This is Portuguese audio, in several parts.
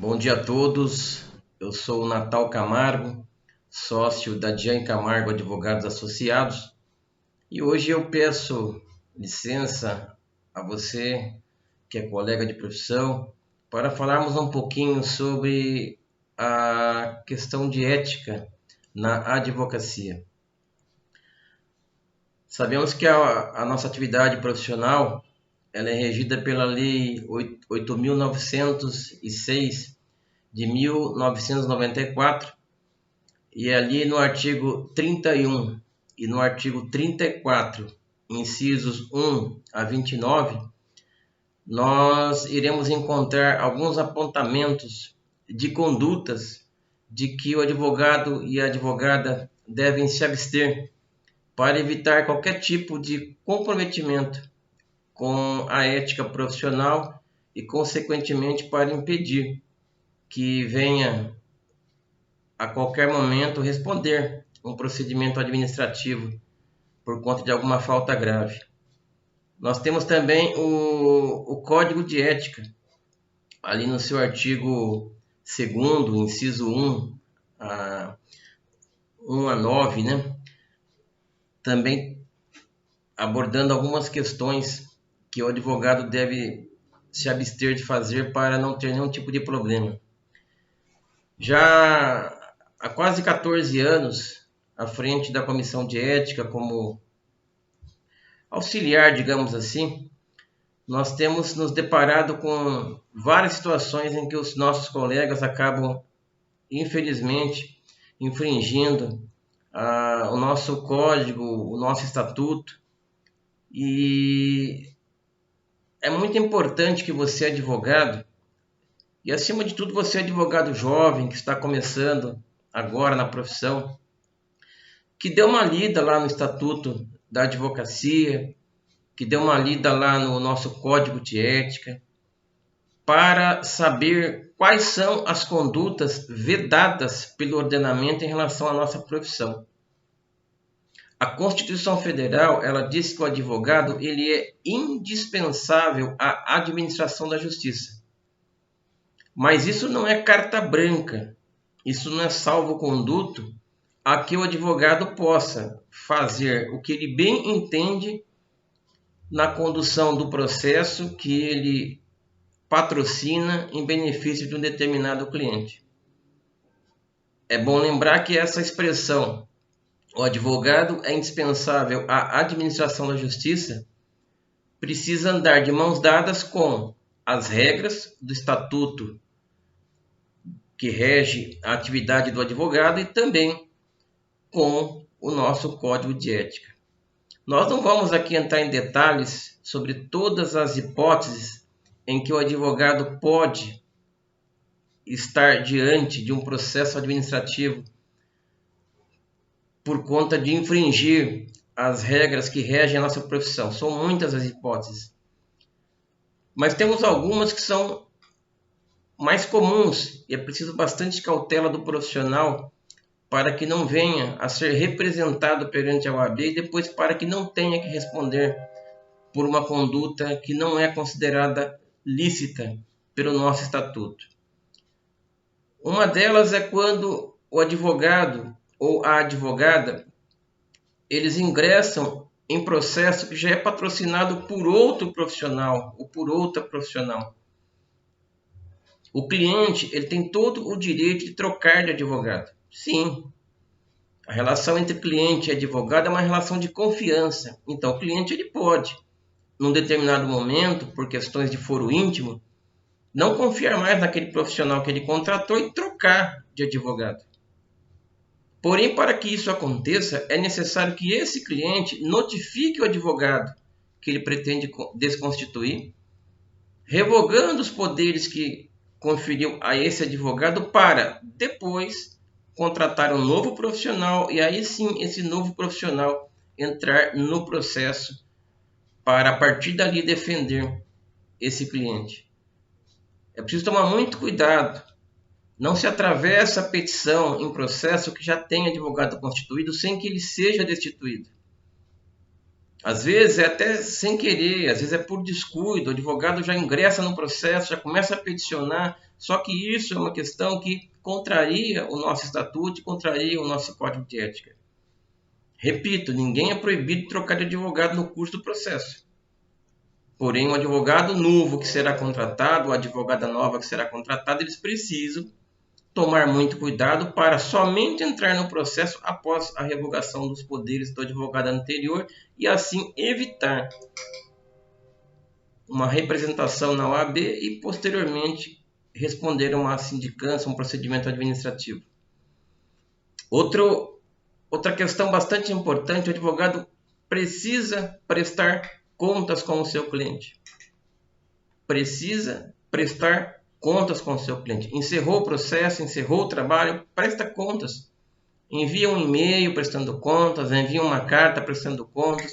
Bom dia a todos. Eu sou o Natal Camargo, sócio da Dian Camargo Advogados Associados, e hoje eu peço licença a você, que é colega de profissão, para falarmos um pouquinho sobre a questão de ética na advocacia. Sabemos que a nossa atividade profissional ela é regida pela Lei 8.906 de 1994, e ali no artigo 31 e no artigo 34, incisos 1 a 29, nós iremos encontrar alguns apontamentos de condutas de que o advogado e a advogada devem se abster para evitar qualquer tipo de comprometimento com a ética profissional e, consequentemente, para impedir que venha a qualquer momento responder um procedimento administrativo por conta de alguma falta grave. Nós temos também o Código de Ética, ali no seu artigo 2º, inciso 1 a 9, né? Também abordando algumas questões que o advogado deve se abster de fazer para não ter nenhum tipo de problema. Já há quase 14 anos, à frente da Comissão de Ética, como auxiliar, digamos assim, nós temos nos deparado com várias situações em que os nossos colegas acabam, infelizmente, infringindo o nosso código, o nosso estatuto. E é muito importante que você, advogado, e acima de tudo você, advogado jovem que está começando agora na profissão, que dê uma lida lá no Estatuto da Advocacia, que dê uma lida lá no nosso Código de Ética, para saber quais são as condutas vedadas pelo ordenamento em relação à nossa profissão. A Constituição Federal, ela diz que o advogado ele é indispensável à administração da justiça. Mas isso não é carta branca, isso não é salvo-conduto a que o advogado possa fazer o que ele bem entende na condução do processo que ele patrocina em benefício de um determinado cliente. É bom lembrar que essa expressão, o advogado é indispensável à administração da justiça, precisa andar de mãos dadas com as regras do estatuto que rege a atividade do advogado e também com o nosso Código de Ética. Nós não vamos aqui entrar em detalhes sobre todas as hipóteses em que o advogado pode estar diante de um processo administrativo por conta de infringir as regras que regem a nossa profissão. São muitas as hipóteses. Mas temos algumas que são mais comuns e é preciso bastante cautela do profissional para que não venha a ser representado perante a OAB e depois para que não tenha que responder por uma conduta que não é considerada lícita pelo nosso estatuto. Uma delas é quando o advogado ou a advogada eles ingressam em processo que já é patrocinado por outro profissional ou por outra profissional. O cliente ele tem todo o direito de trocar de advogado. Sim, a relação entre cliente e advogado é uma relação de confiança. Então, o cliente ele pode, num determinado momento, por questões de foro íntimo, não confiar mais naquele profissional que ele contratou e trocar de advogado. Porém, para que isso aconteça, é necessário que esse cliente notifique o advogado que ele pretende desconstituir, revogando os poderes que conferiu a esse advogado para depois contratar um novo profissional e aí sim esse novo profissional entrar no processo para a partir dali defender esse cliente. É preciso tomar muito cuidado. Não se atravessa a petição em processo que já tem advogado constituído sem que ele seja destituído. Às vezes é até sem querer, às vezes é por descuido, o advogado já ingressa no processo, já começa a peticionar, só que isso é uma questão que contraria o nosso estatuto e contraria o nosso código de ética. Repito, ninguém é proibido de trocar de advogado no curso do processo. Porém, o advogado novo que será contratado, ou a advogada nova que será contratada, eles precisam tomar muito cuidado para somente entrar no processo após a revogação dos poderes do advogado anterior e assim evitar uma representação na OAB e posteriormente responder a uma sindicância, um procedimento administrativo. Outra questão bastante importante, o advogado precisa prestar contas com o seu cliente. Precisa prestar contas com o seu cliente. Encerrou o processo, encerrou o trabalho, presta contas. Envia um e-mail prestando contas, envia uma carta prestando contas,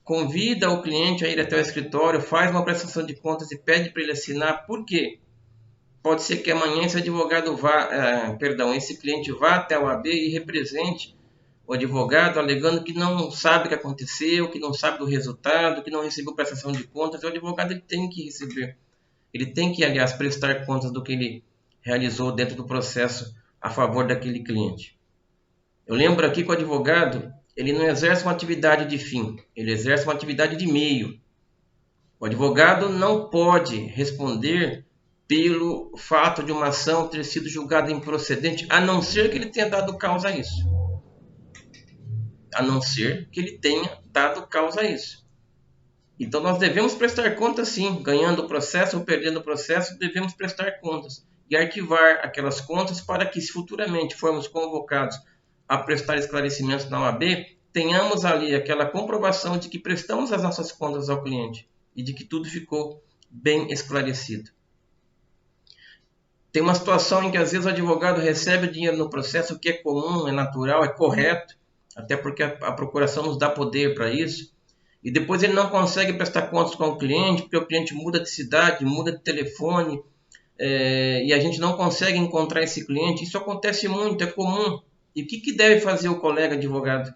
convida o cliente a ir até o escritório, faz uma prestação de contas e pede para ele assinar. Por quê? Pode ser que amanhã esse cliente vá até a OAB e represente o advogado alegando que não sabe o que aconteceu, que não sabe do resultado, que não recebeu prestação de contas. O advogado ele tem que receber. Ele tem que, aliás, prestar contas do que ele realizou dentro do processo a favor daquele cliente. Eu lembro aqui que o advogado ele não exerce uma atividade de fim, ele exerce uma atividade de meio. O advogado não pode responder pelo fato de uma ação ter sido julgada improcedente, a não ser que ele tenha dado causa a isso. A não ser que ele tenha dado causa a isso. Então nós devemos prestar contas sim, ganhando o processo ou perdendo o processo, devemos prestar contas e arquivar aquelas contas para que se futuramente formos convocados a prestar esclarecimentos na OAB, tenhamos ali aquela comprovação de que prestamos as nossas contas ao cliente e de que tudo ficou bem esclarecido. Tem uma situação em que às vezes o advogado recebe o dinheiro no processo, o que é comum, é natural, é correto, até porque a procuração nos dá poder para isso, e depois ele não consegue prestar contas com o cliente, porque o cliente muda de cidade, muda de telefone, e a gente não consegue encontrar esse cliente. Isso acontece muito, é comum. E o que deve fazer o colega advogado?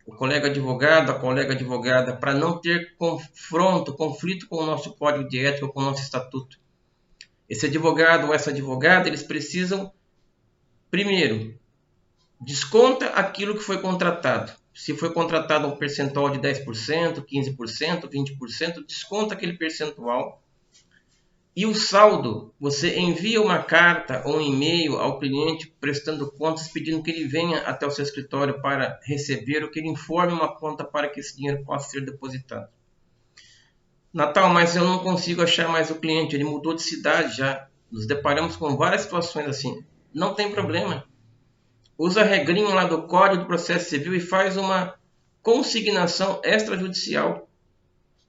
O colega advogado, a colega advogada, para não ter conflito com o nosso código de ética, com o nosso estatuto. Esse advogado ou essa advogada, eles precisam, primeiro, desconta aquilo que foi contratado. Se foi contratado um percentual de 10%, 15%, 20%, desconta aquele percentual. E o saldo, você envia uma carta ou um e-mail ao cliente prestando contas, pedindo que ele venha até o seu escritório para receber ou que ele informe uma conta para que esse dinheiro possa ser depositado. Natal, mas eu não consigo achar mais o cliente, ele mudou de cidade já. Nos deparamos com várias situações assim. Não tem problema. Usa a regrinha lá do Código do Processo Civil e faz uma consignação extrajudicial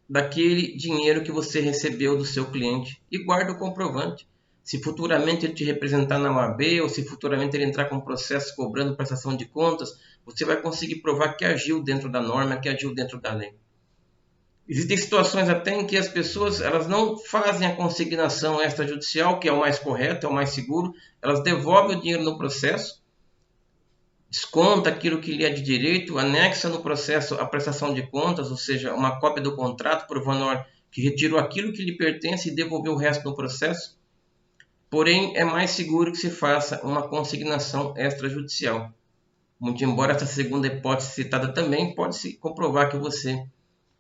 daquele dinheiro que você recebeu do seu cliente e guarda o comprovante. Se futuramente ele te representar na OAB ou se futuramente ele entrar com um processo cobrando prestação de contas, você vai conseguir provar que agiu dentro da norma, que agiu dentro da lei. Existem situações até em que as pessoas elas não fazem a consignação extrajudicial, que é o mais correto, é o mais seguro, elas devolvem o dinheiro no processo, desconta aquilo que lhe é de direito, anexa no processo a prestação de contas, ou seja, uma cópia do contrato provando que retirou aquilo que lhe pertence e devolveu o resto no processo. Porém, é mais seguro que se faça uma consignação extrajudicial. Muito embora essa segunda hipótese citada também pode-se comprovar que você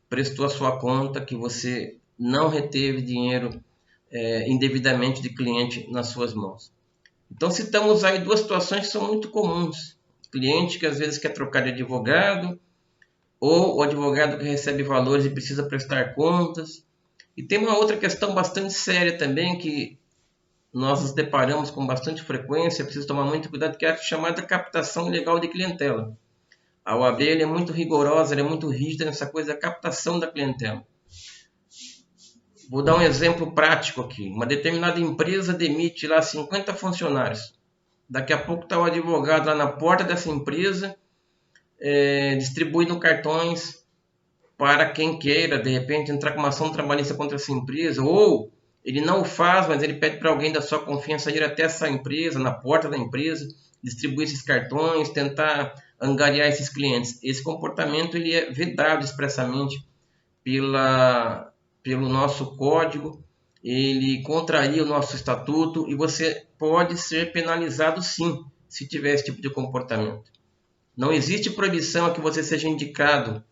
prestou a sua conta, que você não reteve dinheiro indevidamente de cliente nas suas mãos. Então citamos aí duas situações que são muito comuns. Cliente que às vezes quer trocar de advogado, ou o advogado que recebe valores e precisa prestar contas. E tem uma outra questão bastante séria também, que nós nos deparamos com bastante frequência, precisa tomar muito cuidado, que é a chamada captação ilegal de clientela. A OAB é muito rigorosa, é muito rígida nessa coisa da captação da clientela. Vou dar um exemplo prático aqui. Uma determinada empresa demite lá 50 funcionários. Daqui a pouco está o advogado lá na porta dessa empresa, distribuindo cartões para quem queira, de repente, entrar com uma ação trabalhista contra essa empresa, ou ele não o faz, mas ele pede para alguém da sua confiança ir até essa empresa, na porta da empresa, distribuir esses cartões, tentar angariar esses clientes. Esse comportamento ele é vedado expressamente pelo nosso código, ele contraria o nosso estatuto e você pode ser penalizado sim, se tiver esse tipo de comportamento. Não existe proibição a que você seja indicado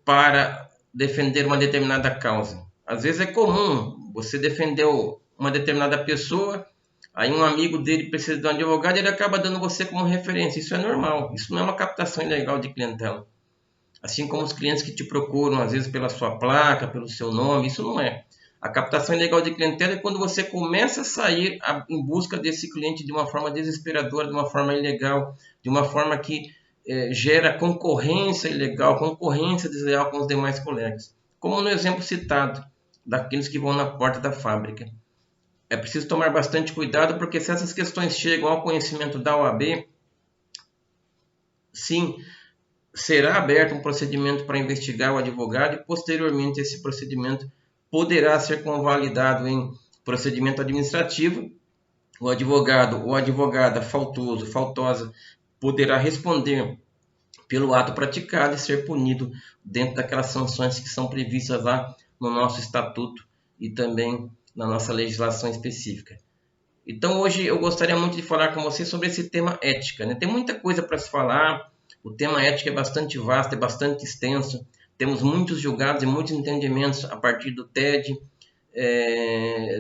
para defender uma determinada causa. Às vezes é comum, você defendeu uma determinada pessoa, aí um amigo dele precisa de um advogado e ele acaba dando você como referência. Isso é normal, isso não é uma captação ilegal de clientela. Assim como os clientes que te procuram, às vezes pela sua placa, pelo seu nome, isso não é. A captação ilegal de clientela é quando você começa a sair em busca desse cliente de uma forma desesperadora, de uma forma ilegal, de uma forma que gera concorrência ilegal, concorrência desleal com os demais colegas. Como no exemplo citado, daqueles que vão na porta da fábrica. É preciso tomar bastante cuidado, porque se essas questões chegam ao conhecimento da OAB, sim, será aberto um procedimento para investigar o advogado e, posteriormente, esse procedimento poderá ser convalidado em procedimento administrativo. O advogado ou advogada faltoso, faltosa, poderá responder pelo ato praticado e ser punido dentro daquelas sanções que são previstas lá no nosso estatuto e também na nossa legislação específica. Então hoje eu gostaria muito de falar com você sobre esse tema ética, né? Tem muita coisa para se falar, o tema ética é bastante vasto, é bastante extenso, temos muitos julgados e muitos entendimentos a partir do TED,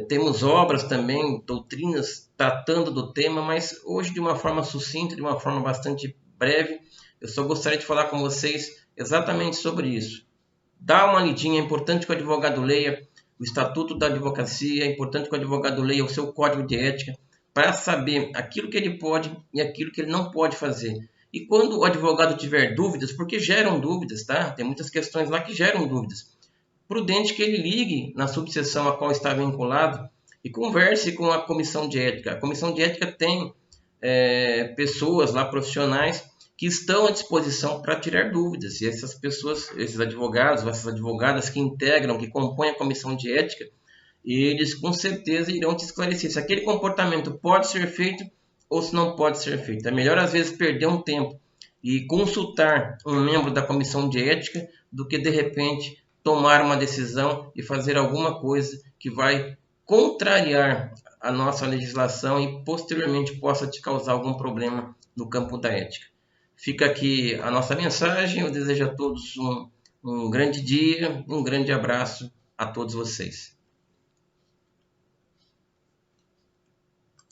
temos obras também, doutrinas tratando do tema, mas hoje de uma forma sucinta, de uma forma bastante breve, eu só gostaria de falar com vocês exatamente sobre isso. Dá uma lidinha, é importante que o advogado leia o Estatuto da Advocacia, é importante que o advogado leia o seu código de ética para saber aquilo que ele pode e aquilo que ele não pode fazer. E quando o advogado tiver dúvidas, porque geram dúvidas, tá? Tem muitas questões lá que geram dúvidas. Prudente que ele ligue na subseção a qual está vinculado e converse com a comissão de ética. A comissão de ética tem pessoas lá, profissionais, que estão à disposição para tirar dúvidas. E essas pessoas, esses advogados, essas advogadas que integram, que compõem a comissão de ética, eles com certeza irão te esclarecer se aquele comportamento pode ser feito ou se não pode ser feito. É melhor às vezes perder um tempo e consultar um membro da comissão de ética do que de repente tomar uma decisão e fazer alguma coisa que vai contrariar a nossa legislação e posteriormente possa te causar algum problema no campo da ética. Fica aqui a nossa mensagem. Eu desejo a todos um grande dia, um grande abraço a todos vocês.